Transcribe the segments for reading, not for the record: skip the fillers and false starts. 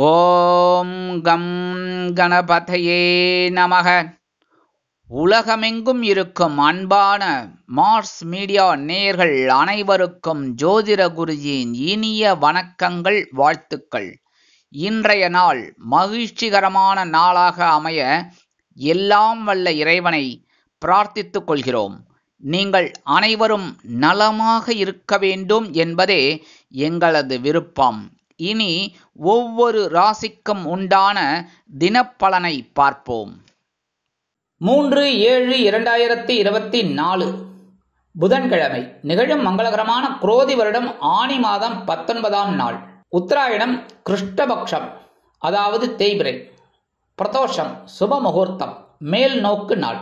ஓம் come கணபதையே நமக. உலகமெங்கும் இருக்கும் அன்பான மார்ஸ் மீடியா நேயர்கள் அனைவருக்கும் ஜோதிட குருஜியின் இனிய வணக்கங்கள், வாழ்த்துக்கள். இன்றைய நாள் மகிழ்ச்சிகரமான நாளாக அமைய எல்லாம் வல்ல இறைவனை பிரார்த்தித்துக் கொள்கிறோம். நீங்கள் அனைவரும் நலமாக இருக்க வேண்டும் என்பதே எங்களது விருப்பம். இனி ஒவ்வொரு ராசிக்கும் உண்டான தினப்பலனை பார்ப்போம். 3/7/2024 புதன்கிழமை நிகழும் மங்களகரமான குரோதி வருடம் ஆனி மாதம் 19ஆம் நாள், உத்தராயணம் கிருஷ்ணபக்ஷம் அதாவது தேய்பிரை, பிரதோஷம் சுப முகூர்த்தம், மேல் நோக்கு நாள்.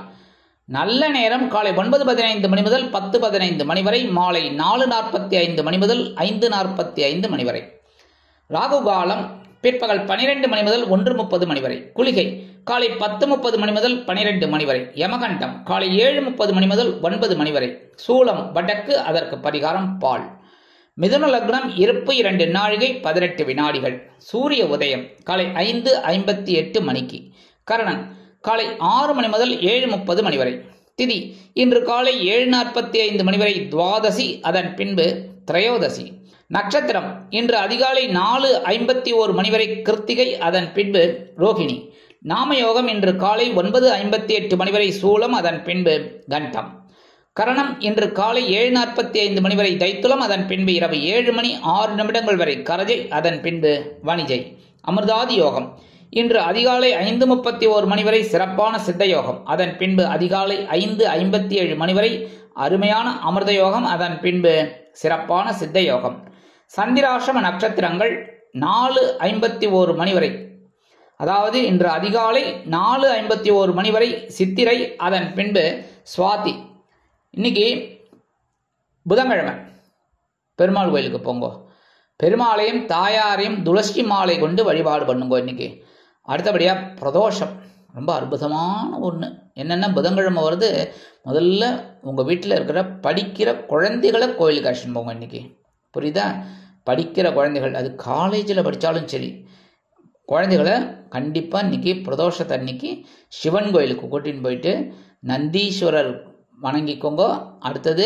நல்ல நேரம் காலை 9:15 மணி முதல் 10:15 மணி வரை, மாலை 4:45 மணி முதல் 5:45 மணி வரை. ராகு காலம் பிற்பகல் 12 மணி முதல் 1:30 மணி வரை. குளிகை காலை 10:30 மணி முதல் 12 மணி வரை. யமகண்டம் காலை 7:30 மணி முதல் 9 மணி வரை. சூலம் வடக்கு, அதற்கு பரிகாரம் பால். மிதுன லக்னம், இருப்பு 2 நாழிகை 18 வினாடிகள். சூரிய உதயம் காலை 5:58 மணிக்கு. கரணன் காலை 6 மணி முதல் 7:30 மணி வரை. திதி இன்று காலை 7:45 மணி வரை துவாதசி, அதன் பின்பு திரையோதசி. நட்சத்திரம் இன்று அதிகாலை 4:51 மணி வரை கிருத்திகை, அதன் பின்பு ரோகிணி. நாமயோகம் இன்று காலை 9:58 மணி வரை சூலம், அதன் பின்பு கண்டம். கரணம் இன்று காலை 7:45 மணி வரை தைத்துலம், அதன் பின்பு இரவு 7 மணி 6 நிமிடங்கள் வரை கரஜை, அதன் பின்பு வணிஜை. அமிர்தாதி யோகம் இன்று அதிகாலை 5:31 மணி வரை சிறப்பான சித்த யோகம், அதன் பின்பு அதிகாலை 5:57 மணி வரை அருமையான அமிர்த யோகம், அதன் பின்பு சிறப்பான சித்த யோகம். சந்திராசிரம நட்சத்திரங்கள் 4:51 மணி வரை, அதாவது இன்று அதிகாலை 4:51 மணி வரை சித்திரை, அதன் பின்பு சுவாதி. இன்னைக்கு புதன்கிழமை, பெருமாள் கோயிலுக்கு போங்கோ. பெருமாளையும் தாயாரையும் துளசி மாலை கொண்டு வழிபாடு பண்ணுங்கோ இன்னைக்கு. அடுத்தபடியா பிரதோஷம் ரொம்ப அற்புதமான ஒன்று. என்னென்ன புதன்கிழமை வருது, முதல்ல உங்கள் வீட்டில் இருக்கிற படிக்கிற குழந்தைகளை கோயிலுக்கு அழைச்சிட்டு போங்க இன்னைக்கு. புரியுதா? படிக்கிற குழந்தைகள், அது காலேஜில் படித்தாலும் சரி, குழந்தைகளை கண்டிப்பாக இன்னைக்கு பிரதோஷத்தை அன்னைக்கு சிவன் கோயிலுக்கு கூட்டின்னு போயிட்டு நந்தீஸ்வரர் வணங்கிக்கோங்க. அடுத்தது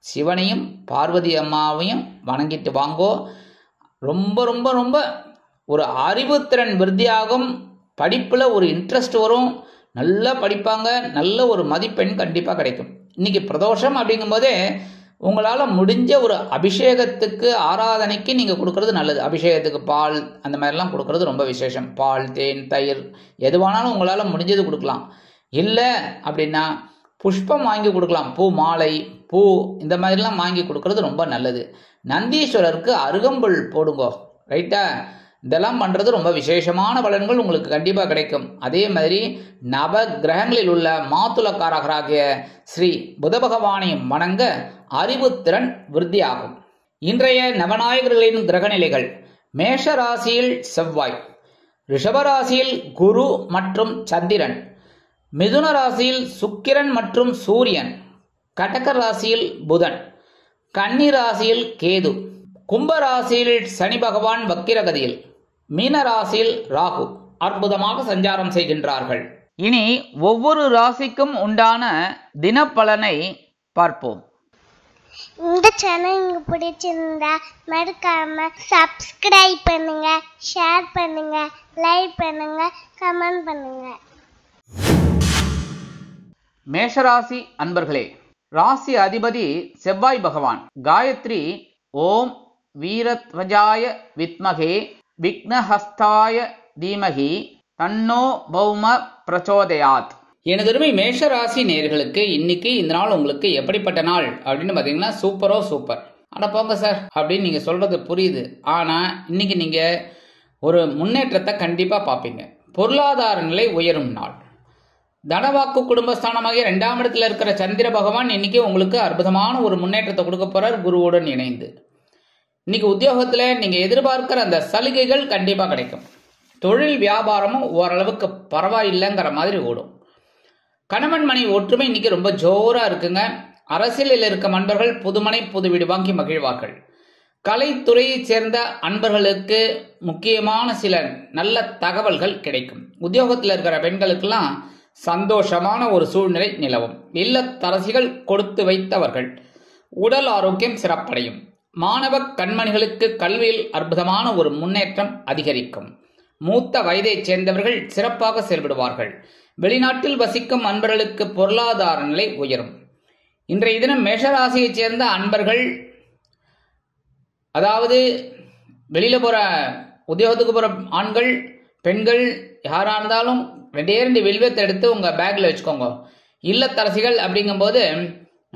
சிவனையும் பார்வதி அம்மாவையும் வணங்கிட்டு வாங்கோ. ரொம்ப ரொம்ப ரொம்ப ஒரு அறிவுத்திறன் விருத்தியாகும், படிப்பில் ஒரு இன்ட்ரெஸ்ட் வரும், நல்லா படிப்பாங்க, நல்ல ஒரு மதிப்பெண் கண்டிப்பாக கிடைக்கும். இன்னைக்கு பிரதோஷம் அப்படிங்கும்போதே உங்களால் முடிஞ்ச ஒரு அபிஷேகத்துக்கு ஆராதனைக்கு நீங்கள் கொடுக்கறது நல்லது. அபிஷேகத்துக்கு பால் அந்த மாதிரிலாம் கொடுக்கறது ரொம்ப விசேஷம். பால், தேன், தயிர் எதுவானாலும் உங்களால் முடிஞ்சது கொடுக்கலாம். இல்லை அப்படின்னா புஷ்பம் வாங்கி கொடுக்கலாம், பூ மாலை, பூ இந்த மாதிரிலாம் வாங்கி கொடுக்கறது ரொம்ப நல்லது. நந்தீஸ்வரருக்கு அருகம்புல் போடுங்கோ. ரைட்டா? இதெல்லாம் பண்ணுறது ரொம்ப விசேஷமான பலன்கள் உங்களுக்கு கண்டிப்பாக கிடைக்கும். அதே மாதிரி நவ கிரகங்களில் உள்ள மாத்துளக்காரகராகிய ஸ்ரீ புத பகவானை வணங்க அறிவுத்திறன் விருத்தியாகும். இன்றைய நவநாயகர்களின் கிரகநிலைகள்: மேஷ ராசியில் செவ்வாய், ரிஷபராசியில் குரு மற்றும் சந்திரன், மிதுன ராசியில் சுக்கிரன் மற்றும் சூரியன், கடக ராசியில் புதன், கன்னி ராசியில் கேது, கும்ப ராசியில் சனி பகவான் வக்கிரகதியில், மீன ராசியில் ராகு அற்புதமாக சஞ்சாரம் செய்கின்றார்கள். இனி ஒவ்வொரு ராசிக்கும் உண்டான தினப்பலனை பார்ப்போம். இந்த சேனல் உங்களுக்கு பிடிச்சிருந்தா மறக்காம சப்ஸ்கிரைப் பண்ணுங்க, ஷேர் பண்ணுங்க, லைக் பண்ணுங்க, கமெண்ட் பண்ணுங்க. மேஷராசி அன்பர்களே, ராசி அதிபதி செவ்வாய் பகவான். காயத்ரி ஓம் வீரத்வஜாய வித்மகே விக்னஹஸ்தாய தீமகி தன்னோ பௌம பிரச்சோதயாத். எனதருமை மேஷ ராசி நேயர்களுக்கு இன்னைக்கு இந்த நாள் உங்களுக்கு எப்படிப்பட்ட நாள் அப்படின்னு பார்த்தீங்கன்னா சூப்பரோ சூப்பர். ஆனால் போங்க சார் அப்படின்னு நீங்கள் சொல்கிறது புரியுது. ஆனால் இன்னைக்கு நீங்கள் ஒரு முன்னேற்றத்தை கண்டிப்பாக பார்ப்பீங்க. பொருளாதார நிலை உயரும் நாள். தனவாக்கு குடும்பஸ்தானமாகிய 2ஆம் இடத்துல இருக்கிற சந்திர பகவான் இன்னைக்கு உங்களுக்கு அற்புதமான ஒரு முன்னேற்றத்தை கொடுக்க போறார் குருவுடன் இணைந்து. இன்னைக்கு உத்தியோகத்தில் நீங்கள் எதிர்பார்க்கிற அந்த சலுகைகள் கண்டிப்பாக கிடைக்கும். தொழில் வியாபாரமும் ஓரளவுக்கு பரவாயில்லைங்கிற மாதிரி ஓடும். கணவன் மனைவி ஒற்றுமை இன்னைக்கு ரொம்ப ஜோராக இருக்குங்க. அரசியலில் இருக்க நண்பர்கள் புதுமனை புது வீடு வாங்கி மகிழ்வார்கள். கலைத்துறையைச் சேர்ந்த அன்பர்களுக்கு முக்கியமான சில நல்ல தகவல்கள் கிடைக்கும். உத்தியோகத்தில் இருக்கிற பெண்களுக்கெல்லாம் சந்தோஷமான ஒரு சூழ்நிலை நிலவும். இல்லத்தரசிகள் கொடுத்து வைத்தவர்கள். உடல் ஆரோக்கியம் சிறப்படையும். மாணவ கண்மணிகளுக்கு கல்வியில் அற்புதமான ஒரு முன்னேற்றம் அதிகரிக்கும். மூத்த வயதைச் சேர்ந்தவர்கள் சிறப்பாக செயல்படுவார்கள். வெளிநாட்டில் வசிக்கும் அன்பர்களுக்கு பொருளாதார நிலை உயரும். இன்றைய தினம் மேஷராசியைச் சேர்ந்த அன்பர்கள், அதாவது வெளியில போற உத்தியோகத்துக்கு போற ஆண்கள் பெண்கள் யாரா இருந்தாலும் 2 வில்வத்தை எடுத்து உங்க பேக்ல வச்சுக்கோங்க. இல்லத்தரசிகள் அப்படிங்கும்போது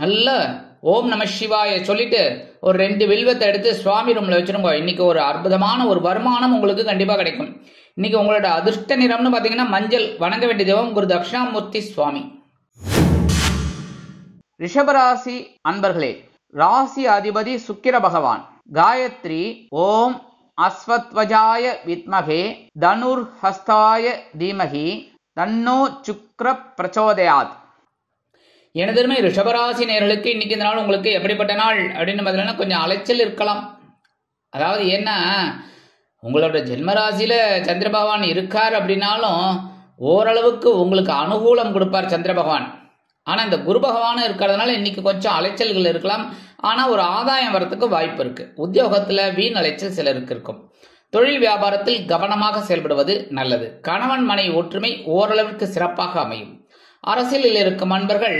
நல்ல ஓம் நம சிவாய சொல்லிட்டு ஒரு 2 வில்வத்தை எடுத்து சுவாமி ரூம்ல வச்சிருங்க. இன்னைக்கு ஒரு அற்புதமான ஒரு வருமானம் உங்களுக்கு கண்டிப்பா கிடைக்கும். இன்னைக்கு உங்களோட அதிர்ஷ்ட நிறம்னு பாத்தீங்கன்னா மஞ்சள். வணங்க வேண்டிய தெய்வம் குரு தட்சிணாமூர்த்தி சுவாமி. ரிஷபராசி அன்பர்களே, ராசி அதிபதி சுக்கிர பகவான். காயத்ரி ஓம் அஸ்வத்வஜாய வித்மகே தனுர் ஹஸ்தாய தீமகி தன்னோ சுக்ர பிரச்சோதயாத். எனதருமை ரிஷபராசி நேயர்களுக்கு இன்னைக்கு இந்த நாள் உங்களுக்கு எப்படிப்பட்ட நாள் அப்படின்னு பார்த்தீங்கன்னா கொஞ்சம் அலைச்சல் இருக்கலாம். அதாவது என்ன, உங்களோட ஜென்மராசியில சந்திர பகவான் இருக்கார் அப்படின்னாலும் ஓரளவுக்கு உங்களுக்கு அனுகூலம் கொடுப்பார் சந்திர பகவான். ஆனா இந்த குரு பகவான் இருக்கிறதுனால இன்னைக்கு கொஞ்சம் அலைச்சல்கள் இருக்கலாம். ஆனா ஒரு ஆதாயம் வரத்துக்கு வாய்ப்பு இருக்கு. உத்தியோகத்துல வீண் அலைச்சல் சிலருக்கு இருக்கும். தொழில் வியாபாரத்தில் கவனமாக செயல்படுவது நல்லது. கணவன் மனைவி ஒற்றுமை ஓரளவிற்கு சிறப்பாக அமையும். அரசியலில் இருக்கும் நண்பர்கள்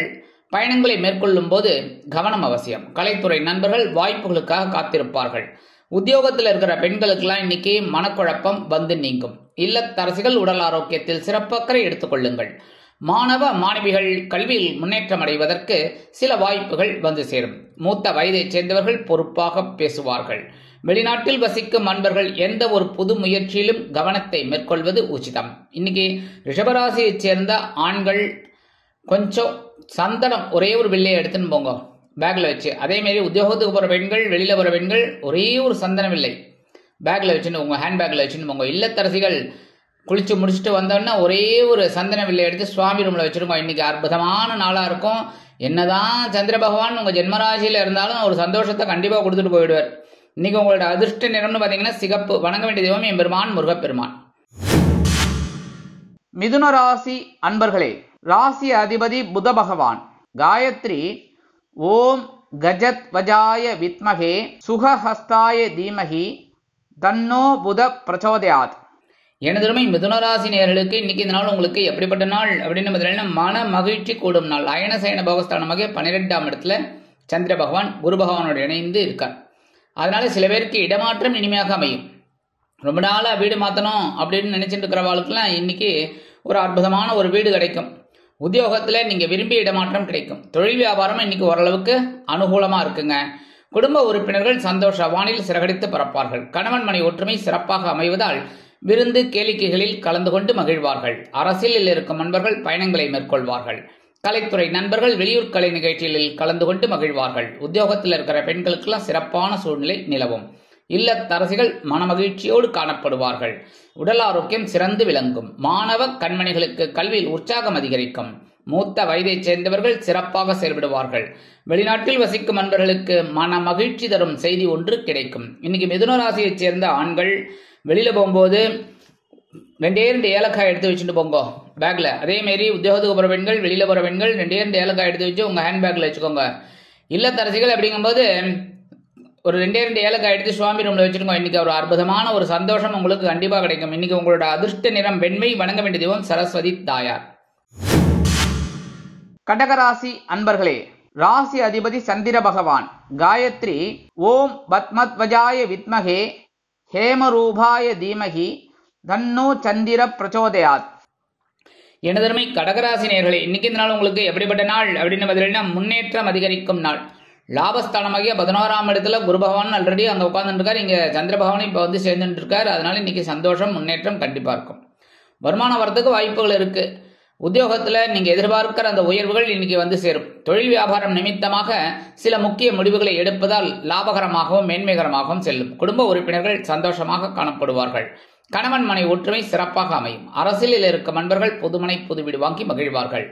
பயணங்களை மேற்கொள்ளும் போது கவனம் அவசியம். கலைத்துறை நண்பர்கள் வாய்ப்புகளுக்காக காத்திருப்பார்கள். உத்தியோகத்தில் இருக்கிற பெண்களுக்கெல்லாம் இன்னைக்கு மனக்குழப்பம் வந்து நீங்கும். இல்லத்தரசிகள் உடல் ஆரோக்கியத்தில் சிறப்பு அக்கறை எடுத்துக் கொள்ளுங்கள். மாணவ மாணவிகள் கல்வியில் முன்னேற்றம் அடைவதற்கு சில வாய்ப்புகள் வந்து சேரும். மூத்த வயதைச் சேர்ந்தவர்கள் பொறுப்பாக பேசுவார்கள். வெளிநாட்டில் வசிக்கும் நண்பர்கள் எந்த ஒரு புது முயற்சியிலும் கவனத்தை மேற்கொள்வது உச்சிதம். இன்னைக்கு ரிஷபராசியைச் சேர்ந்த ஆண்கள் கொஞ்சம் சந்தனம் ஒரே ஒரு வில்லையை எடுத்துன்னு போங்க பேக்ல வச்சு. அதே மாதிரி உத்தியோகத்துக்கு போற பெண்கள், வெளியில போற பெண்கள் ஒரே ஒரு சந்தன வில்லை பேக்ல வச்சுன்னு உங்க ஹேண்ட் பேக்ல வச்சுன்னு போங்க. இல்லத்தரசிகள் குளிச்சு முடிச்சுட்டு வந்தோன்னா ஒரே ஒரு சந்தன வில்லை எடுத்து சுவாமி ரூம்ல வச்சிருங்க. இன்னைக்கு அற்புதமான நாளா இருக்கும். என்னதான் சந்திர பகவான் உங்க ஜென்மராசியில இருந்தாலும் ஒரு சந்தோஷத்தை கண்டிப்பா கொடுத்துட்டு போயிடுவார். இன்னைக்கு உங்களோட அதிர்ஷ்ட நிறம்னு பாத்தீங்கன்னா சிகப்பு. வணங்க வேண்டிய தெய்வம் எம்பெருமான் முருகப்பெருமான். மிதுன ராசி அன்பர்களே, ராசி அதிபதி புத பகவான். காயத்ரி ஓம் கஜத் வஜாய வித்மகே சுகஹஸ்தாய தீமகி தன்னோ புத பிரச்சோதயாத். எனதுமை மிதுனராசி நேயர்களுக்கு இன்னைக்கு இந்த நாள் உங்களுக்கு எப்படிப்பட்ட நாள் அப்படின்னு பார்த்தீங்கன்னா மன மகிழ்ச்சி கூடும் நாள். அயன சயன போகஸ்தானமாக 12ஆம் இடத்துல சந்திர பகவான் குரு பகவானோடு இணைந்து இருக்கார். அதனால சில பேருக்கு இடமாற்றம் இனிமையாக அமையும். ரொம்ப நாளா வீடு மாற்றணும் அப்படின்னு நினைச்சிட்டு இருக்கிறவாளுக்கெல்லாம் இன்னைக்கு ஒரு அற்புதமான ஒரு வீடு கிடைக்கும். உத்தியோகத்தில் நீங்க விரும்பிய இடமாற்றம் கிடைக்கும். தொழில் வியாபாரம் இன்னைக்கு ஓரளவுக்கு அனுகூலமா இருக்குங்க. குடும்ப உறுப்பினர்கள் சந்தோஷ வானில் சிறகடித்து பறப்பார்கள். கணவன் மனை ஒற்றுமை சிறப்பாக அமைவதால் விருந்து கேளிக்கைகளில் கலந்து கொண்டு மகிழ்வார்கள். அரசியலில் இருக்கும் நண்பர்கள் பயணங்களை மேற்கொள்வார்கள். கலைத்துறை நண்பர்கள் வெளியூர் கலை நிகழ்ச்சிகளில் கலந்து கொண்டு மகிழ்வார்கள். உத்தியோகத்தில் இருக்கிற பெண்களுக்கெல்லாம் சிறப்பான சூழ்நிலை நிலவும். இல்லத்தரசிகள் மனமகிழ்ச்சியோடு காணப்படுவார்கள். உடல் ஆரோக்கியம் சிறந்து விளங்கும். மாணவ கண்மணிகளுக்கு கல்வியில் உற்சாகம் அதிகரிக்கும். மூத்த வயதைச் சேர்ந்தவர்கள் சிறப்பாக செயல்படுவார்கள். வெளிநாட்டில் வசிக்கும் நண்பர்களுக்கு மன மகிழ்ச்சி தரும் செய்தி ஒன்று கிடைக்கும். இன்னைக்கு மிதுன ராசியைச் சேர்ந்த ஆண்கள் வெளியில போகும்போது 2 ஏலக்காய் எடுத்து வச்சுட்டு போங்க பேக்ல. அதே மாதிரி உத்தியோகத்துக்கு போற பெண்கள், வெளியில போற பெண்கள் 2 ஏலக்காய் எடுத்து வச்சு உங்க ஹேண்ட் பேக்ல வச்சுக்கோங்க. இல்லத்தரசிகள் அப்படிங்கும்போது ஒரு 2 ஏலக்காய் எடுத்து சுவாமி ரூம்ல வச்சிருக்கோம். இன்னைக்கு ஒரு அற்புதமான ஒரு சந்தோஷம் உங்களுக்கு கண்டிப்பா கிடைக்கும். இன்னைக்கு உங்களோட அதிர்ஷ்ட நிறம் வெண்மை. வணங்க வேண்டிய தெய்வம் சரஸ்வதி தாயார். கடகராசி அன்பர்களே, ராசி அதிபதி சந்திர பகவான். காயத்ரி ஓம் பத்மத்வஜாய வித்மகே ஹேமரூபாய தீமகி தன்னோ சந்திர பிரச்சோதயாத். எனதருமை கடகராசி நேயர்களே, இன்னைக்கு இந்த நாள் உங்களுக்கு எப்படிப்பட்ட நாள் அப்படின்னு பார்த்தீங்கன்னா முன்னேற்றம் அதிகரிக்கும் நாள். லாபஸ்தானமாகிய 11ஆம் இடத்துல குரு பகவான் ஆல்ரெடி அங்கே உட்கார்ந்துட்டு இருக்காரு. இங்க சந்திர பகவான் இப்போ வந்து சேர்ந்துட்டு இருக்காரு. அதனால இன்னைக்கு சந்தோஷம் முன்னேற்றம் கண்டிப்பா இருக்கும். வருமானம் வரத்துக்கு வாய்ப்புகள் இருக்கு. உத்தியோகத்துல நீங்க எதிர்பார்க்கிற அந்த உயர்வுகள் இன்னைக்கு வந்து சேரும். தொழில் வியாபாரம் நிமித்தமாக சில முக்கிய முடிவுகளை எடுப்பதால் லாபகரமாகவும் மேன்மைகரமாகவும் செல்லும். குடும்ப உறுப்பினர்கள் சந்தோஷமாக காணப்படுவார்கள். கணவன் மனை ஒற்றுமை சிறப்பாக அமையும். அரசியலில் இருக்கும் நண்பர்கள் புதுமனை புது வீடு வாங்கி மகிழ்வார்கள்.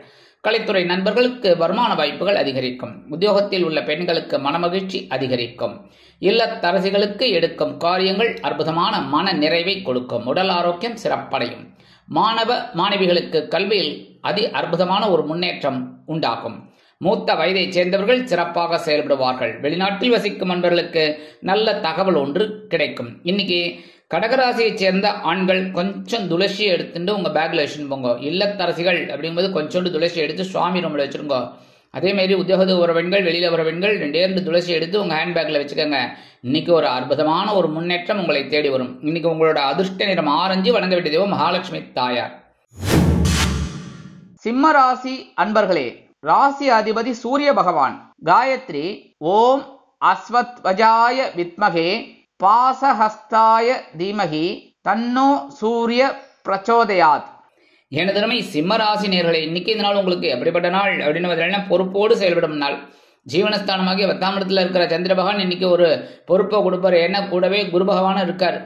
கலைத்துறை நண்பர்களுக்கு வருமான வாய்ப்புகள் அதிகரிக்கும். உத்தியோகத்தில் உள்ள பெண்களுக்கு மனமகிழ்ச்சி அதிகரிக்கும். இல்லத்தரசிகளுக்கு எடுக்கும் காரியங்கள் அற்புதமான மன நிறைவை கொடுக்கும். உடல் ஆரோக்கியம் சிறப்படையும். மாணவ மாணவிகளுக்கு கல்வியில் அற்புதமான ஒரு முன்னேற்றம் உண்டாகும். மூத்த வயதை சேர்ந்தவர்கள் சிறப்பாக செயல்படுவார்கள். வெளிநாட்டில் வசிக்கும் நண்பர்களுக்கு நல்ல தகவல் ஒன்று கிடைக்கும். இன்னைக்கு கடகராசியை சேர்ந்த ஆண்கள் கொஞ்சம் துளசியை எடுத்துட்டு உங்க பேக்ல வச்சுன்னு போங்க. இல்லத்தரசிகள் அப்படிங்கும்போது கொஞ்சோண்டு துளசி எடுத்து சுவாமி ரூம்ல வச்சிருங்க. அதே மாதிரி உத்தியோகத்துக்கு வர பெண்கள், வெளியில வர பெண்கள் 2 துளசி எடுத்து உங்க ஹேண்ட்பேக்ல வச்சுக்கோங்க. இன்னைக்கு ஒரு அற்புதமான ஒரு முன்னேற்றம் உங்களை தேடி வரும். இன்னைக்கு உங்களோட அதிர்ஷ்ட நிறம் ஆரஞ்சு. வணங்க வேண்டிய தெய்வம் மகாலட்சுமி தாயார். சிம்ம ராசி அன்பர்களே, ராசி அதிபதி சூரிய பகவான். காயத்ரி ஓம் அஸ்வத்வஜாய வித்மகே பாசஹஸ்தாய தீமகி தன்னோ சூரிய பிரச்சோதயாத். எனதருமை சிம்ம ராசி நேயர்களே, இன்னைக்கு இந்த நாள் உங்களுக்கு எப்படிப்பட்ட நாள் அப்படின்னு பொறுப்போடு செயல்படும் நாள். ஜீவனஸ்தானமாகிய 10ஆம் இடத்துல இருக்கிற சந்திர பகவான் இன்னைக்கு ஒரு பொறுப்பை கொடுப்பார். ஏன்னா கூடவே குரு பகவானும் இருக்கார்.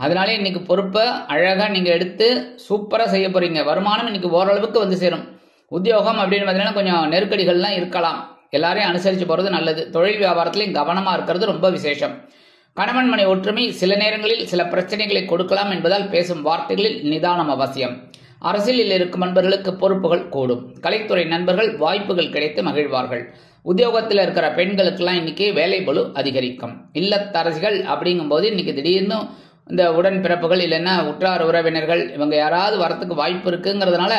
அதனாலே இன்னைக்கு பொறுப்பை அழகா நீங்க எடுத்து சூப்பரா செய்ய போறீங்க. வருமானம் இன்னைக்கு ஓரளவுக்கு வந்து சேரும். உத்தியோகம் அப்படின்னு பார்த்தீங்கன்னா கொஞ்சம் நெருக்கடிகள்லாம் இருக்கலாம். எல்லாரையும் அனுசரித்து போறது நல்லது. தொழில் வியாபாரத்திலையும் கவனமா இருக்கிறது ரொம்ப விசேஷம். கணவன் மனை ஒற்றுமை சில நேரங்களில் சில பிரச்சனைகளை கொடுக்கலாம் என்பதால் பேசும் வார்த்தைகளில் நிதானம் அவசியம். அரசியலில் இருக்கும் நண்பர்களுக்கு பொறுப்புகள் கூடும். கலைத்துறை நண்பர்கள் வாய்ப்புகள் கிடைத்து மகிழ்வார்கள். உத்தியோகத்தில் இருக்கிற பெண்களுக்கெல்லாம் இன்னைக்கு வேலை பளு அதிகரிக்கும். இல்லத்தரசிகள் அப்படிங்கும் போது இன்னைக்கு திடீர்னு இந்த உடன்பிறப்புகள் இல்லைன்னா உற்றார் உறவினர்கள் இவங்க யாராவது வரத்துக்கு வாய்ப்பு இருக்குங்கிறதுனால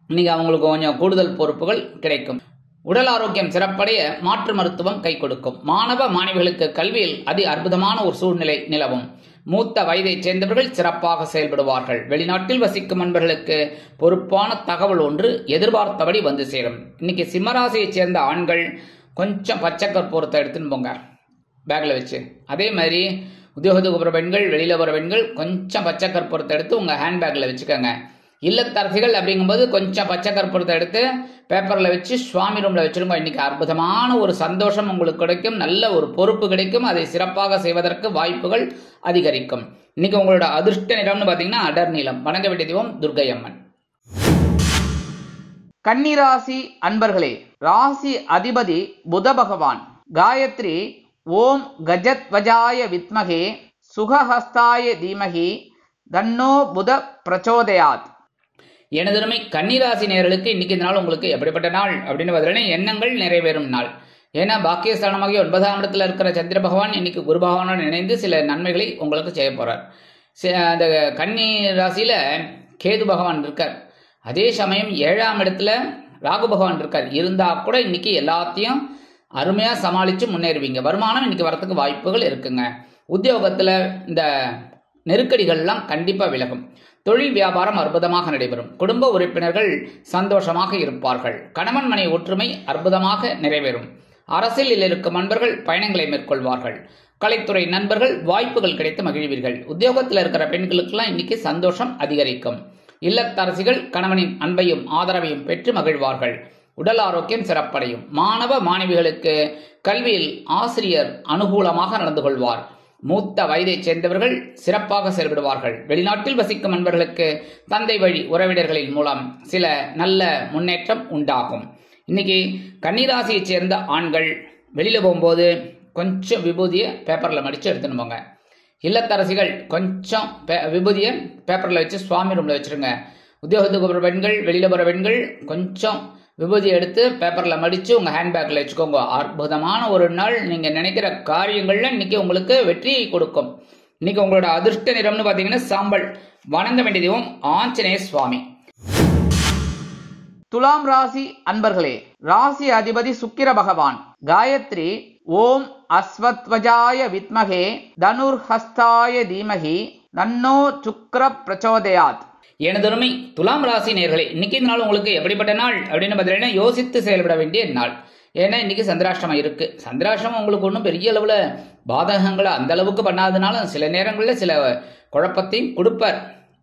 இன்னைக்கு அவங்களுக்கு கொஞ்சம் கூடுதல் பொறுப்புகள் கிடைக்கும். உடல் ஆரோக்கியம் சிறப்படைய மாற்று மருத்துவம் கை கொடுக்கும். மாணவ மாணவிகளுக்கு கல்வியில் அற்புதமான ஒரு சூழ்நிலை நிலவும். மூத்த வயதை சேர்ந்தவர்கள் சிறப்பாக செயல்படுவார்கள். வெளிநாட்டில் வசிக்கும் நண்பர்களுக்கு பொறுப்பான தகவல் ஒன்று எதிர்பார்த்தபடி வந்து சேரும். இன்னைக்கு சிம்மராசியை சேர்ந்த ஆண்கள் கொஞ்சம் பச்சை கற்பூரத்தை எடுத்துன்னு போங்க பேக்ல வச்சு. அதே மாதிரி உத்தியோகத்துக்கு வர பெண்கள், வெளியில வர பெண்கள் கொஞ்சம் பச்சை கற்பூரத்தை எடுத்து உங்க ஹேண்ட்பேக்ல வச்சுக்கோங்க. இல்லத்தரசிகள் அப்படிங்கும்போது கொஞ்சம் பச்சை கற்பூரத்தை எடுத்து பேப்பர்ல வச்சு சுவாமி ரூம்ல வச்சிருங்க. இன்னைக்கு அற்புதமான ஒரு சந்தோஷம் உங்களுக்கு கிடைக்கும். நல்ல ஒரு பொறுப்பு கிடைக்கும். அதை சிறப்பாக செய்வதற்கு வாய்ப்புகள் அதிகரிக்கும். இன்னைக்கு உங்களோட அதிர்ஷ்ட நிறம்னு பாத்தீங்கன்னா அடர் நீலம். வணங்க வேண்டிய தெய்வம் துர்க்கை அம்மன். கன்னிராசி அன்பர்களே, ராசி அதிபதி புத பகவான். காயத்ரி ஓம் கஜத்வஜாய வித்மகே சுகஹஸ்தாய தீமகி தன்னோ புத பிரச்சோதயாத். எனதருமை கன்னிராசி நேயர்களுக்கு இன்னைக்கு இந்த நாள் உங்களுக்கு எப்படிப்பட்ட நாள் அப்படின்னு பார்த்தீங்கன்னா எண்ணங்கள் நிறைவேறும் நாள். ஏன்னா பாக்கியஸ்தானமாகிய 9ஆம் இடத்துல இருக்கிற சந்திர பகவான் இன்னைக்கு குரு பகவானோடு இணைந்து சில நன்மைகளை உங்களுக்கு செய்ய போறார். அந்த கன்னி ராசியில கேது பகவான் இருக்கார். அதே சமயம் 7ஆம் இடத்துல ராகு பகவான் இருக்கார். இருந்தா கூட இன்னைக்கு எல்லாத்தையும் அருமையா சமாளிச்சு முன்னேறுவீங்க. வருமானம் இன்னைக்கு வரத்துக்கு வாய்ப்புகள் இருக்குங்க. உத்தியோகத்துல இந்த நெருக்கடிகள்லாம் கண்டிப்பா விலகும். தொழில் வியாபாரம் அற்புதமாக நடைபெறும். குடும்ப உறுப்பினர்கள் சந்தோஷமாக இருப்பார்கள். கணவன் மனை ஒற்றுமை அற்புதமாக நிறைவேறும். அரசியலில் இருக்கும் நண்பர்கள் பயணங்களை மேற்கொள்வார்கள். கலைத்துறை நண்பர்கள் வாய்ப்புகள் கிடைத்து மகிழ்வீர்கள். உத்தியோகத்தில் இருக்கிற பெண்களுக்கெல்லாம் இன்னைக்கு சந்தோஷம் அதிகரிக்கும். இல்லத்தரசிகள் கணவனின் அன்பையும் ஆதரவையும் பெற்று மகிழ்வார்கள். உடல் ஆரோக்கியம் சிறப்படையும். மாணவ மாணவிகளுக்கு கல்வியில் ஆசிரியர் அனுகூலமாக நடந்து கொள்வார். மூத்த வயதை சேர்ந்தவர்கள் சிறப்பாக செயல்படுவார்கள். வெளிநாட்டில் வசிக்கும் நண்பர்களுக்கு தந்தை வழி உறவினர்களின் மூலம் சில நல்ல முன்னேற்றம் உண்டாகும். இன்னைக்கு கன்னிராசியை சேர்ந்த ஆண்கள் வெளியில போகும்போது கொஞ்சம் விபூதியை பேப்பர்ல மடிச்சு எடுத்துன்னு போங்க. இல்லத்தரசிகள் கொஞ்சம் விபூதியை பேப்பர்ல வச்சு சுவாமி ரூம்ல வச்சிருங்க. உத்தியோகத்துக்கு போகிற பெண்கள், வெளியில போகிற பெண்கள் கொஞ்சம் விபூதி எடுத்து பேப்பர்ல மடிச்சு உங்க ஹேண்ட்பேக்ல வச்சுக்கோங்க. அற்புதமான ஒரு நாள். நீங்க நினைக்கிற காரியங்கள்ல இன்னைக்கு உங்களுக்கு வெற்றியை கொடுக்கும். இன்னைக்கு உங்களோட அதிர்ஷ்ட நிறம்னு பாத்தீங்கன்னா சாம்பல். வணங்க வேண்டிய தெய்வம் ஆஞ்சநேய சுவாமி. துலாம் ராசி அன்பர்களே, ராசி அதிபதி சுக்கிர பகவான். காயத்ரி ஓம் அஸ்வத்வஜாய வித்மகே தனுர்ஹஸ்தாய தீமகி தன்னோ சுக்கிர பிரச்சோதயாத். எனதருமை துலாம் ராசி நேயர்களே, இன்னைக்கு இந்த நாள் உங்களுக்கு எப்படிப்பட்ட நாள் அப்படின்னு பார்த்தீங்கன்னா யோசித்து செயல்பட வேண்டிய நாள். ஏன்னா இன்னைக்கு சந்திராஷ்டமம் இருக்கு. சந்திராஷ்டமம் உங்களுக்கு ஒன்றும் பெரிய அளவுல பாதகங்களை அந்த அளவுக்கு பண்ணாதனாலும் சில நேரங்களில் சில குழப்பத்தையும் கொடுப்பார்.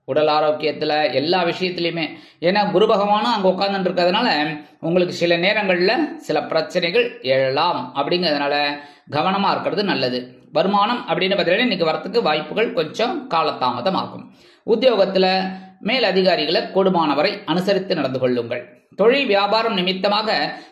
உடல் ஆரோக்கியத்துல எல்லா விஷயத்திலையுமே. ஏன்னா குரு பகவானும் அங்க உட்கார்ந்து இருக்கிறதுனால உங்களுக்கு சில நேரங்கள்ல சில பிரச்சனைகள் எழலாம். அப்படிங்கிறதுனால கவனமா இருக்கிறது நல்லது. வருமானம் அப்படின்னு பார்த்தீங்கன்னா இன்னைக்கு வரத்துக்கு வாய்ப்புகள் கொஞ்சம் காலதாமதம் ஆகும். உத்தியோகத்துல மேல் அதிகாரிகளை கூடுமானவரை அனுசரித்து நடந்து கொள்ளுங்கள். தொழில் வியாபாரம் நிமித்தமாக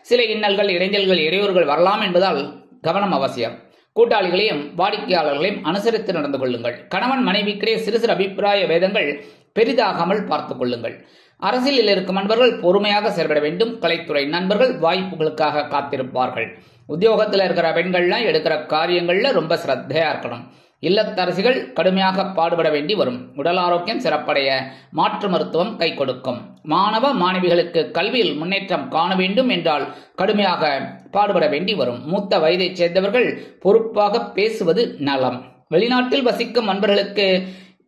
சில இன்னல்கள், இடைஞ்சல்கள், இடையூறுகள் வரலாம் என்பதால் கவனம் அவசியம். கூட்டாளிகளையும் வாடிக்கையாளர்களையும் அனுசரித்து நடந்து கொள்ளுங்கள். கணவன் மனைவிக்கிடையே சிறு சிறு அபிப்பிராய வேதங்கள் பெரிதாகாமல் பார்த்துக் கொள்ளுங்கள். அரசியலில் இருக்கும் நண்பர்கள் பொறுமையாக செயல்பட வேண்டும். கலைத்துறை நண்பர்கள் வாய்ப்புகளுக்காக காத்திருப்பார்கள். உத்தியோகத்தில் இருக்கிற பெண்கள்லாம் எடுக்கிற காரியங்கள்ல ரொம்ப சிரத்தையா இருக்கணும். இல்லத்தரசிகள் கடுமையாக பாடுபட வேண்டி வரும். உடல் ஆரோக்கியம் சிறப்படைய மாற்று மருத்துவம் கை கொடுக்கும். மாணவ மாணவிகளுக்கு கல்வியில் முன்னேற்றம் காண வேண்டும் என்றால் கடுமையாக பாடுபட வேண்டி வரும். மூத்த வயதைச் சேர்ந்தவர்கள் பொறுப்பாக பேசுவது நலம். வெளிநாட்டில் வசிக்கும் நண்பர்களுக்கு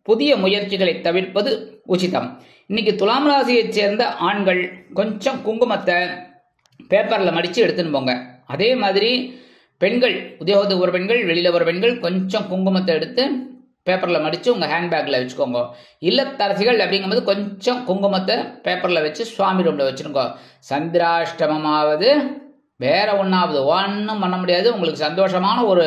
புதிய முயற்சிகளை தவிர்ப்பது உச்சிதம். இன்னைக்கு துலாம் ராசியைச் சேர்ந்த ஆண்கள் கொஞ்சம் குங்குமத்தை பேப்பர்ல மடிச்சு எடுத்துன்னு போங்க. அதே மாதிரி பெண்கள், உத்தியோகத்துக்கு ஒரு பெண்கள், வெளியில ஒரு பெண்கள் கொஞ்சம் குங்குமத்தை எடுத்து பேப்பர்ல மடிச்சு உங்க ஹேண்ட்பேக்ல வச்சுக்கோங்க. இல்லத்தரசிகள் அப்படிங்கும்போது கொஞ்சம் குங்குமத்தை பேப்பர்ல வச்சு சுவாமி ரூம்ல வச்சிருக்கோ. சந்திராஷ்டமமாவது வேற ஒன்னாவது ஒன்றும் பண்ண முடியாது. உங்களுக்கு சந்தோஷமான ஒரு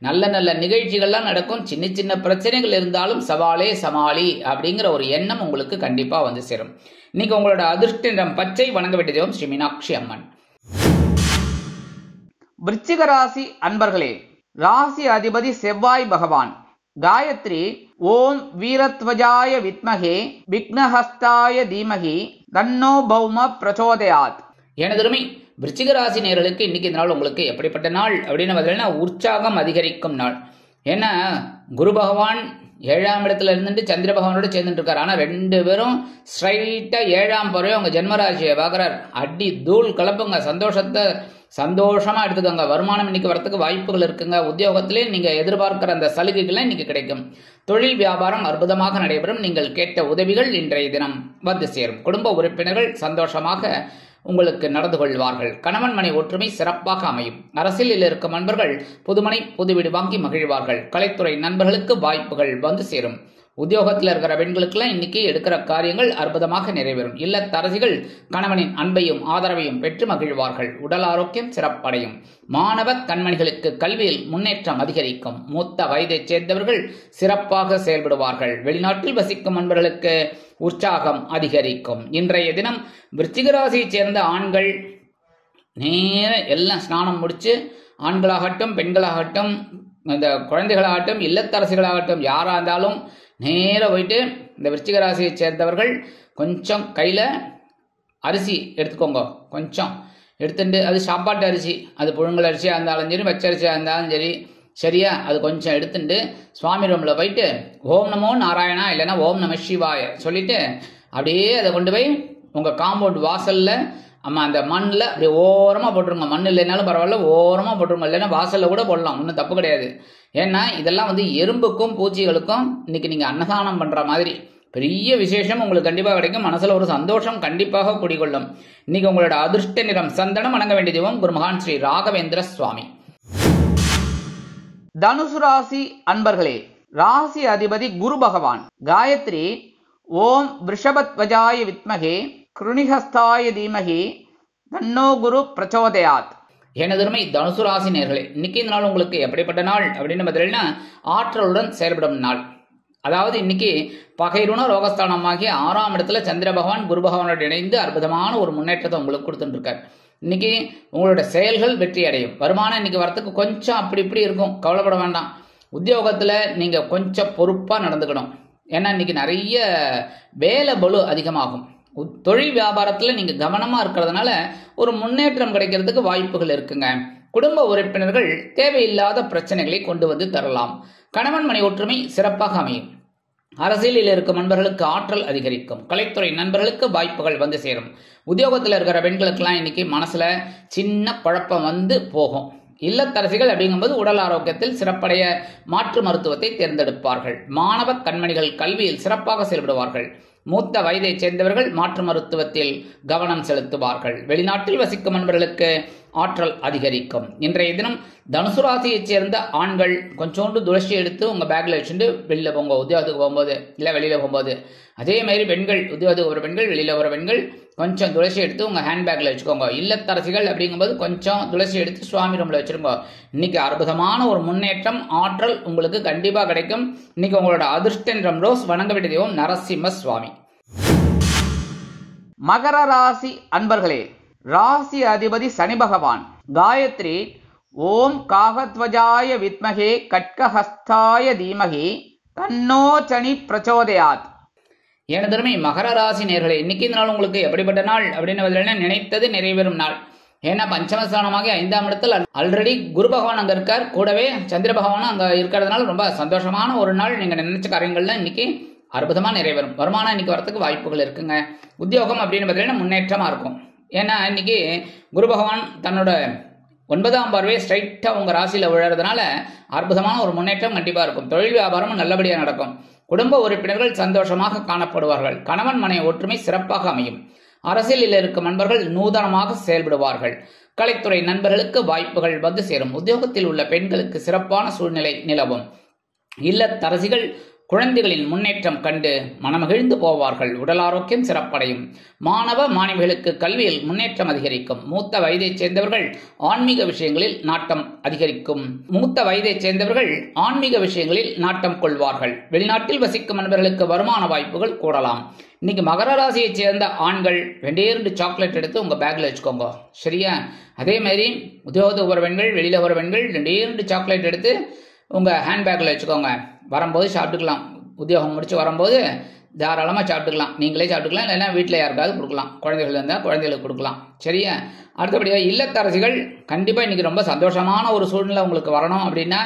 நல்ல நல்ல நிகழ்ச்சிகள்லாம் நடக்கும். சின்ன சின்ன பிரச்சனைகள் இருந்தாலும் சவாலே சமாளி அப்படிங்கிற ஒரு எண்ணம் உங்களுக்கு கண்டிப்பா வந்து சேரும். இன்னைக்கு உங்களோட அதிர்ஷ்ட நிறம் பச்சை. வணங்க வேண்டிய தெய்வம் ஸ்ரீ மீனாட்சி அம்மன். விருச்சிக ராசி அன்பர்களே, ராசி அதிபதி செவ்வாய் பகவான். காயத்ரி ஓம் வீரத்வஜாய வித்மகே விக்னஹஸ்தாய தீமகி தன்னோ பௌம பிரச்சோதயாத். எனதுருமை விருச்சிக ராசி நேயர்களுக்கு இன்னைக்கு இந்த நாள் உங்களுக்கு எப்படிப்பட்ட நாள் அப்படின்னு பார்த்தீங்கன்னா உற்சாகம் அதிகரிக்கும் நாள். ஏன்னா குரு பகவான் 7ஆம் இடத்துல இருந்துட்டு சந்திர பகவானோட சேர்ந்துட்டு இருக்காரு. ஆனா 2 பேரும் ஸ்ட்ரைட்டா 7ஆம் பறவை உங்க ஜென்மராசியை பார்க்கிறார். அடி தூள் கலப்புங்க. சந்தோஷமா எடுத்துக்கோங்க. வருமானம் இன்னைக்கு வரத்துக்கு வாய்ப்புகள் இருக்குங்க. உத்தியோகத்திலே நீங்க எதிர்பார்க்கிற அந்த சலுகைகள் இன்னைக்கு கிடைக்கும். தொழில் வியாபாரம் அற்புதமாக நடைபெறும். நீங்கள் கேட்ட உதவிகள் இன்றைய தினம் வந்து சேரும். குடும்ப உறுப்பினர்கள் சந்தோஷமாக உங்களுக்கு நடந்து கொள்வார்கள். கணவன் மனை ஒற்றுமை சிறப்பாக அமையும். அரசியலில் இருக்கும் நண்பர்கள் புதுமனை புது வீடு வாங்கி மகிழ்வார்கள். கலைத்துறை நண்பர்களுக்கு வாய்ப்புகள் வந்து சேரும். உத்தியோகத்தில் இருக்கிற பெண்களுக்கெல்லாம் இன்னைக்கு எடுக்கிற காரியங்கள் அற்புதமாக நிறைவேறும். இல்லத்தரசிகள் கணவனின் அன்பையும் ஆதரவையும் பெற்று மகிழ்வார்கள். உடல் ஆரோக்கியம் சிறப்படையும். மாணவ கண்மணிகளுக்கு கல்வியில் முன்னேற்றம் அதிகரிக்கும். மூத்த வயதைச் சேர்ந்தவர்கள் சிறப்பாக செயல்படுவார்கள். வெளிநாட்டில் வசிக்கும் நண்பர்களுக்கு உற்சாகம் அதிகரிக்கும். இன்றைய தினம் விருச்சிக ராசியைச் சேர்ந்த ஆண்கள் நேர எல்லாம் ஸ்நானம் முடிச்சு, ஆண்களாகட்டும் பெண்களாகட்டும் இந்த குழந்தைகளாகட்டும் இல்லத்தரசிகளாகட்டும் யாரா இருந்தாலும் நேர போயிட்டு இந்த விருச்சிக ராசியை சேர்ந்தவர்கள் கொஞ்சம் கையில அரிசி எடுத்துக்கோங்க. கொஞ்சம் எடுத்துட்டு, அது சாப்பாட்டு அரிசி, அது புழுங்கல் அரிசியா இருந்தாலும் சரி, பச்சரிசியா இருந்தாலும் சரி, சரியா, அது கொஞ்சம் எடுத்துட்டு சுவாமி ரூம்ல போயிட்டு ஓம் நமோ நாராயணா இல்லைன்னா ஓம் நம சிவாய சொல்லிட்டு அப்படியே அதை கொண்டு போய் உங்க காம்பவுண்ட் வாசல்ல அந்த மண்ணில் அப்படி ஓரமா போட்டுருங்க. மண் இல்லைனாலும் பரவாயில்ல, ஓரமா போட்டுருங்க. இல்லைன்னா வாசல்ல கூட போடலாம், ஒன்றும் தப்பு கிடையாது. ஏன்னா இதெல்லாம் வந்து எறும்புக்கும் பூச்சிகளுக்கும் இன்னைக்கு நீங்க அன்னதானம் பண்ற மாதிரி பெரிய விசேஷம் உங்களுக்கு கண்டிப்பாக கிடைக்கும். மனசுல ஒரு சந்தோஷம் கண்டிப்பாக குடிகொள்ளும். இன்னைக்கு உங்களோட அதிர்ஷ்ட நிறம் சந்தனம். வணங்க வேண்டிய தெய்வம் குரு மகான் ஸ்ரீ ராகவேந்திர சுவாமி. தனுசு ராசி அன்பர்களே, ராசி அதிபதி குரு பகவான். காயத்ரி ஓம் விருஷபத்வஜாய வித்மகே கிருணிஹஸ்தாய தீமகி தன்னோ குரு பிரச்சோதயாத். எனதுமை தனுசு ராசி நேர்களே, இன்னைக்கு இந்த நாள் உங்களுக்கு எப்படிப்பட்ட நாள் அப்படின்னு பார்த்தீங்கன்னா ஆற்றலுடன் செயல்படும் நாள். அதாவது இன்னைக்கு பகைருண ரோகஸ்தானமாகிய 6ஆம் இடத்துல சந்திர பகவான் குரு பகவானோடு இணைந்து அற்புதமான ஒரு முன்னேற்றத்தை உங்களுக்கு கொடுத்துட்டு இருக்காரு. இன்னைக்கு உங்களோட செயல்கள் வெற்றி அடையும். வருமானம் இன்னைக்கு வரத்துக்கு கொஞ்சம் அப்படி இப்படி இருக்கும், கவலைப்பட வேண்டாம். உத்தியோகத்துல நீங்க கொஞ்சம் பொறுப்பா நடந்துக்கணும். ஏன்னா இன்னைக்கு நிறைய வேலை பளு அதிகமாகும். தொழில் வியாபாரத்துல நீங்க கவனமா இருக்கிறதுனால ஒரு முன்னேற்றம் கிடைக்கிறதுக்கு வாய்ப்புகள் இருக்குங்க. குடும்ப உறுப்பினர்கள் தேவையில்லாத பிரச்சனைகளை கொண்டு வந்து தரலாம். கணவன் மனை ஒற்றுமை சிறப்பாக அமையும். அரசியலில் இருக்கும் நண்பர்களுக்கு ஆற்றல் அதிகரிக்கும். கலைத்துறை நண்பர்களுக்கு வாய்ப்புகள் வந்து சேரும். உத்தியோகத்தில் இருக்கிற பெண்களுக்கெல்லாம் இன்னைக்கு மனசுல சின்ன குழப்பம் வந்து போகும். இல்லத்தரசிகள் அப்படிங்கும்போது உடல் ஆரோக்கியத்தில் சிறப்படைய மாற்று மருத்துவத்தை தேர்ந்தெடுப்பார்கள். மாணவ கண்மணிகள் கல்வியில் சிறப்பாக செயல்படுவார்கள். மூத்த வயதைச் சேர்ந்தவர்கள் மாற்று மருத்துவத்தில் கவனம் செலுத்துவார்கள். வெளிநாட்டில் வசிக்கும் நண்பர்களுக்கு ஆற்றல் அதிகரிக்கும். இன்றைய தினம் தனுசு ராசியைச் சேர்ந்த ஆண்கள் கொஞ்சோண்டு துளசி எடுத்து உங்க பேக்ல வச்சுட்டு வெளியில போங்க, உத்தியோகத்துக்கு போகும்போது இல்ல வெளியில போகும்போது. அதே மாதிரி பெண்கள், உத்தியோகத்துக்கு ஒரு பெண்கள், வெளியில ஒரு பெண்கள் கொஞ்சம் துளசி எடுத்து உங்க ஹேண்ட்பேக்ல வச்சுக்கோங்க. இல்லத்தரசிகள் அப்படிங்கும்போது கொஞ்சம் துளசி எடுத்து சுவாமி ரூம்ல வச்சிருங்க. இன்னைக்கு அற்புதமான ஒரு முன்னேற்றம், ஆற்றல் உங்களுக்கு கண்டிப்பா கிடைக்கும். இன்னைக்கு உங்களோட அதிர்ஷ்ட நிறம் ரோஸ். வணங்க வேண்டிய தெய்வம் நரசிம்ம சுவாமி. மகர ராசி அன்பர்களே, ராசி அதிபதி சனி பகவான். காயத்ரி ஓம் காகத்வஜாய வித்மகே கட்கஹஸ்தாய தீமகி தன்னோ சனி பிரச்சோதயாத். எனதருமை மகர ராசி நேர்களே, இன்னைக்கு இந்த நாள் உங்களுக்கு எப்படிப்பட்ட நாள் அப்படின்னு நினைத்தது நிறைவேறும் நாள். ஏன்னா பஞ்சமஸ்தானமாக 5ஆம் இடத்தில் ஆல்ரெடி குரு பகவான் அங்க இருக்கார், கூடவே சந்திர பகவானும் அங்க இருக்கிறதுனால ரொம்ப சந்தோஷமான ஒரு நாள். நீங்க நினைச்ச காரியங்கள்லாம் இன்னைக்கு அற்புதமா நிறைவேறும். வருமானம் இன்னைக்கு வரத்துக்கு வாய்ப்புகள் இருக்குங்க. உத்தியோகம் அப்படின்னு பார்த்தீங்கன்னா முன்னேற்றமா இருக்கும். ஏன்னா இன்னைக்கு குரு பகவான் தன்னோட 9ஆம் பார்வையை ஸ்ட்ரைட்டா உங்க ராசியில விழுறதுனால அற்புதமான ஒரு முன்னேற்றம் கண்டிப்பா இருக்கும். தொழில் வியாபாரமும் நல்லபடியா நடக்கும். குடும்ப உறுப்பினர்கள் சந்தோஷமாக காணப்படுவார்கள். கணவன் மனைவி ஒற்றுமை சிறப்பாக அமையும். அரசியலில் இருக்கும் நண்பர்கள் நூதனமாக செயல்படுவார்கள். கலைத்துறை நண்பர்களுக்கு வாய்ப்புகள் வந்து சேரும். உத்தியோகத்தில் உள்ள பெண்களுக்கு சிறப்பான சூழ்நிலை நிலவும். இல்லத்தரசிகள் குழந்தைகளின் முன்னேற்றம் கண்டு மனமகிழ்ந்து போவார்கள். உடல் ஆரோக்கியம் சிறப்படையும். மாணவ மாணவிகளுக்கு கல்வியில் முன்னேற்றம் அதிகரிக்கும். மூத்த வயதைச் சேர்ந்தவர்கள் ஆன்மீக விஷயங்களில் நாட்டம் அதிகரிக்கும். ஆன்மீக விஷயங்களில் நாட்டம் கொள்வார்கள். வெளிநாட்டில் வசிக்கும் நண்பர்களுக்கு வருமான வாய்ப்புகள் கூடலாம். இன்னைக்கு மகர ராசியை சேர்ந்த ஆண்கள் 2 சாக்லேட் எடுத்து உங்க பேக்ல வச்சுக்கோங்க, சரியா? அதே மாதிரி உத்தியோகத்துக்கு வர பெண்கள், வெளியில வர பெண்கள் 2 சாக்லேட் எடுத்து உங்க ஹேண்ட்பேக்ல வச்சுக்கோங்க. வரும்போது சாப்பிட்டுக்கலாம். உத்தியோகம் முடிச்சு வரும்போது தாராளமாக சாப்பிட்டுக்கலாம். நீங்களே சாப்பிட்டுக்கலாம், இல்லைன்னா வீட்டில் யாருக்காவது கொடுக்கலாம். குழந்தைகள் இருந்தால் குழந்தைகளுக்கு கொடுக்கலாம், சரியா? அடுத்தபடியாக இல்லத்தரசிகள் கண்டிப்பாக இன்னைக்கு ரொம்ப சந்தோஷமான ஒரு சூழ்நிலை உங்களுக்கு வரணும் அப்படின்னா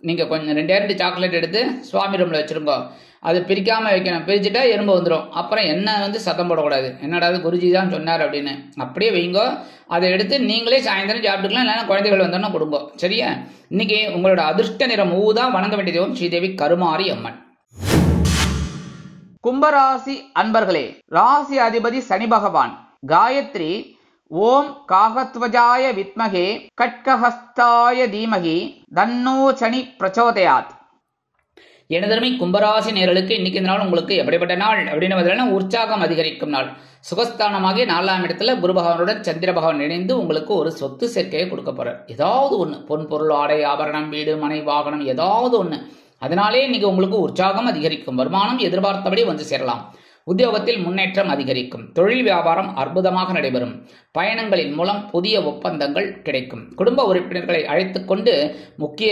நீங்கள் கொஞ்சம் 2 சாக்லேட் எடுத்து சுவாமி ரூமில் வச்சுருங்க. அது பிரிக்காமல் வைக்கணும். பிரிச்சுட்டா எறும்பு வந்துடும். அப்புறம் என்ன சத்தம் போடக்கூடாது. என்னடா குருஜி தான் சொன்னார் அப்படின்னு அப்படியே வைங்கோ. அதை எடுத்து நீங்களே சாயந்தரம் சாப்பிட்டுக்கலாம், இல்லைன்னா குழந்தைகள் வந்தோன்னா கொடுங்க, சரியா? இன்னைக்கு உங்களோட அதிர்ஷ்ட நிறம் ஊதா. வணங்க வேண்டிய தெய்வம் ஸ்ரீதேவி கருமாரி அம்மன். கும்பராசி அன்பர்களே, ராசி அதிபதி சனி பகவான். காயத்ரி ஓம் காகத்வஜாய வித்மகே கட்கஹஸ்தாய தீமகி தன்னோ சனி பிரச்சோதயாத். எனதருமை கும்பராசி நேர்களுக்கு இன்னைக்கு இந்த நாள் உங்களுக்கு எப்படிப்பட்ட நாள் அப்படின்னு உற்சாகம் அதிகரிக்கும் நாள். சுகஸ்தானமாகிய 4ஆம் இடத்துல குரு பகவானுடன் சந்திர பகவான் இணைந்து உங்களுக்கு ஒரு சொத்து சேர்க்கையை கொடுக்க போறார். ஏதாவது ஒண்ணு, பொன் பொருள் ஆடை ஆபரணம் வீடு மனை வாகனம் ஏதாவது ஒண்ணு. அதனாலே இன்னைக்கு உங்களுக்கு உற்சாகம் அதிகரிக்கும். வருமானம் எதிர்பார்த்தபடி வந்து சேரலாம். உத்தியோகத்தில் முன்னேற்றம் அதிகரிக்கும். தொழில் வியாபாரம் அற்புதமாக நடைபெறும். பயணங்களின் மூலம் புதிய ஒப்பந்தங்கள் கிடைக்கும். குடும்ப உறுப்பினர்களை அழைத்துக் கொண்டு முக்கிய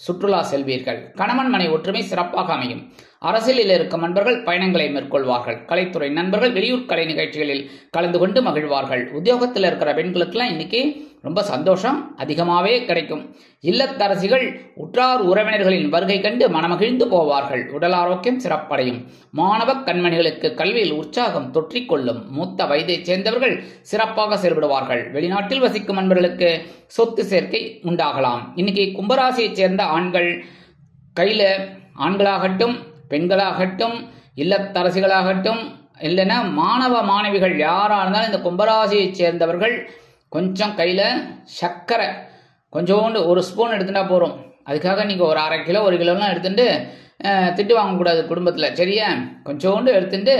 சுற்றுலா செல்வீர்கள். கணவன் மனை ஒற்றுமை சிறப்பாக அமையும். அரசியலில் இருக்கும் நண்பர்கள் பயணங்களை மேற்கொள்வார்கள். கலைத்துறை நண்பர்கள் வெளியூர் கலை நிகழ்ச்சிகளில் கலந்து கொண்டு மகிழ்வார்கள். உத்தியோகத்தில் இருக்கிற பெண்களுக்கெல்லாம் இன்னைக்கு ரொம்ப சந்தோஷம் அதிகமாகவே கிடைக்கும். இல்லத்தரசிகள் உற்றார் உறவினர்களின் வருகை கண்டு மனமகிழ்ந்து போவார்கள். உடல் ஆரோக்கியம் சிறப்படையும். மாணவ கண்மணிகளுக்கு கல்வியில் உற்சாகம் தொற்றிக்கொள்ளும். மூத்த வயதைச் சேர்ந்தவர்கள் சிறப்பாக செயல்படுவார்கள். வெளிநாட்டில் வசிக்கும் நண்பர்களுக்கு சொத்து சேர்க்கை உண்டாகலாம். இன்னைக்கு கும்பராசியைச் சேர்ந்த ஆண்கள் கையில ஆண்களாகட்டும் பெண்களாகட்டும் இல்லத்தரசிகளாகட்டும் இல்லைன்னா மாணவ மாணவிகள் யாராக இருந்தாலும் இந்த கும்பராசியைச் சேர்ந்தவர்கள் கொஞ்சம் கையில் சர்க்கரை கொஞ்சோண்டு 1 ஸ்பூன் எடுத்துட்டா போகிறோம். அதுக்காக நீங்கள் ஒரு 1/2 கிலோ 1 கிலோலாம் எடுத்துட்டு திட்டு வாங்கக்கூடாது குடும்பத்தில், சரியா? கொஞ்சோண்டு எடுத்துட்டு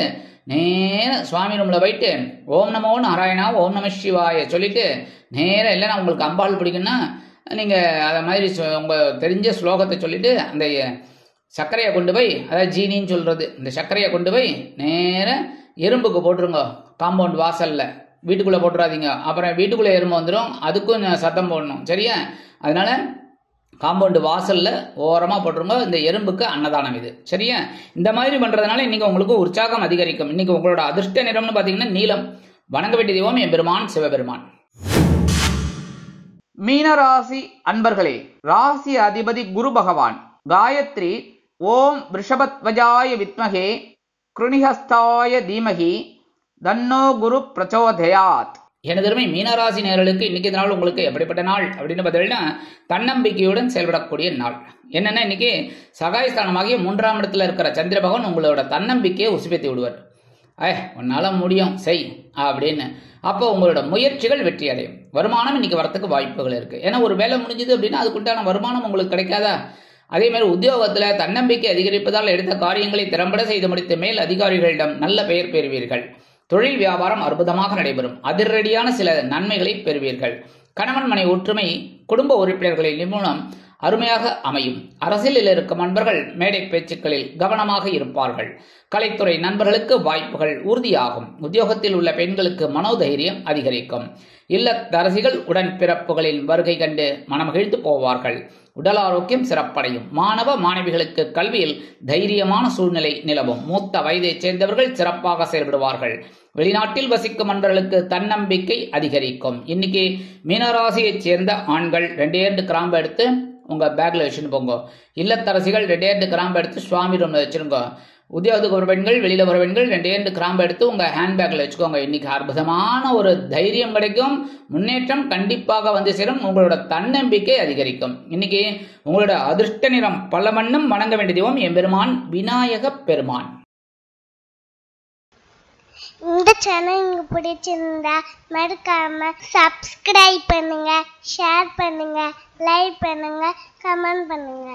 நேராக சுவாமி ரூமில் போயிட்டு ஓம் நமோ நாராயணா ஓம் நம சிவாய சொல்லிட்டு நேராக இல்லைன்னா உங்களுக்கு அம்பாள் பிடிக்குன்னா நீங்கள் அதை மாதிரி உங்கள் தெரிஞ்ச ஸ்லோகத்தை சொல்லிட்டு அந்த சர்க்கரையை கொண்டு போய், அதாவது ஜீனின்னு சொல்கிறது, இந்த சர்க்கரையை கொண்டு போய் நேராக எறும்புக்கு போட்டுருங்க. காம்பவுண்ட் வாசலில், வீட்டுக்குள்ளே போட்டுறாதீங்க. அப்புறம் வீட்டுக்குள்ளே எறும்பு வந்துடும், அதுக்கும் சத்தம் போடணும், சரியா? அதனால காம்பவுண்டு வாசலில் ஓரமாக போட்டுருங்க. இந்த எறும்புக்கு அன்னதானம் இது, சரியா? இந்த மாதிரி பண்ணுறதுனால இன்னைக்கு உங்களுக்கு உற்சாகம் அதிகரிக்கும். இன்னைக்கு உங்களோட அதிர்ஷ்ட நிறம்னு பார்த்தீங்கன்னா நீலம். வணங்க வேண்டிய தெய்வம் எம்பெருமான் சிவபெருமான். மீனராசி அன்பர்களே, ராசி அதிபதி குரு பகவான். காயத்ரி ஓம் ரிஷபத்வஜாய வித்மகே கிருணிஹஸ்தாய தீமகி தன்னோ குரு பிரச்சோதயாத். எனதருமை மீனராசி நேயர்களுக்கு இன்னைக்கு நாள் உங்களுக்கு எப்படிப்பட்ட நாள் அப்படின்னு பார்த்தீங்கன்னா தன்னம்பிக்கையுடன் செயல்படக்கூடிய நாள். என்னன்னா இன்னைக்கு சகாயஸ்தானமாகிய 3ஆம் இடத்துல இருக்கிற சந்திர பகவான் உங்களோட தன்னம்பிக்கையை உசுப்பேத்தி விடுவார். உன்னால முடியும் செய் அப்படின்னு. அப்போ உங்களோட முயற்சிகள் வெற்றி அடையும். வருமானம் இன்னைக்கு வரத்துக்கு வாய்ப்புகள் இருக்கு. ஏன்னா ஒரு வேலை முடிஞ்சது அப்படின்னா அதுக்குண்டான வருமானம் உங்களுக்கு கிடைக்காதா? அதே மாதிரி உத்தியோகத்தில் தன்னம்பிக்கை அதிகரிப்பதால் எடுத்த காரியங்களை திறம்பட செய்து முடித்த மேல் அதிகாரிகளிடம் நல்ல பெயர் பெறுவீர்கள். தொழில் வியாபாரம் அற்புதமாக நடைபெறும். அதிரடியான சில நன்மைகளை பெறுவீர்கள். கணவன் மனை ஒற்றுமை குடும்ப உறுப்பினர்களின் மூலம் அருமையாக அமையும். அரசியலில் இருக்கும் நண்பர்கள் மேடை பேச்சுக்களில் கவனமாக இருப்பார்கள். கலைத்துறை நண்பர்களுக்கு வாய்ப்புகள் உறுதியாகும். உத்தியோகத்தில் உள்ள பெண்களுக்கு மனோதைரியம் அதிகரிக்கும். இல்லத்தரசிகள் உடன்பிறப்புகளின் வருகை கண்டு மனமகிழ்ந்து போவார்கள். உடல் ஆரோக்கியம் சிறப்படையும். மாணவ மாணவிகளுக்கு கல்வியில் தைரியமான சூழ்நிலை நிலவும். மூத்த வயதைச் சேர்ந்தவர்கள் சிறப்பாக செயல்படுவார்கள். வெளிநாட்டில் வசிக்கும் நண்பர்களுக்கு தன்னம்பிக்கை அதிகரிக்கும். இன்னைக்கு மீனராசியைச் சேர்ந்த ஆண்கள் 2 கிராம்பு எடுத்து உங்க பேக்ல வச்சுன்னு போங்க. இல்லத்தரசிகள் 2 கிராம்பு எடுத்து சுவாமி ரூம்ல வச்சிருங்க. உத்தியோகத்துக்கு ஒரு பெண்கள், வெளியில வர பெண்கள் 2 கிராம்பு எடுத்து உங்க ஹேண்ட்பேக்ல வச்சுக்கோங்க. இன்னைக்கு அற்புதமான ஒரு தைரியம் கிடைக்கும். முன்னேற்றம் கண்டிப்பாக வந்து சேரும். உங்களோட தன்னம்பிக்கை அதிகரிக்கும். இன்னைக்கு உங்களோட அதிர்ஷ்ட நிறம் பல மண்ணும் வணங்க வேண்டிய தெய்வம் எம்பெருமான் விநாயக பெருமான். இந்த சேனல் உங்களுக்கு பிடிச்சிருந்தா மறக்காம சப்ஸ்கிரைப் பண்ணுங்க, ஷேர் பண்ணுங்க, லைக் பண்ணுங்க, கமெண்ட் பண்ணுங்க.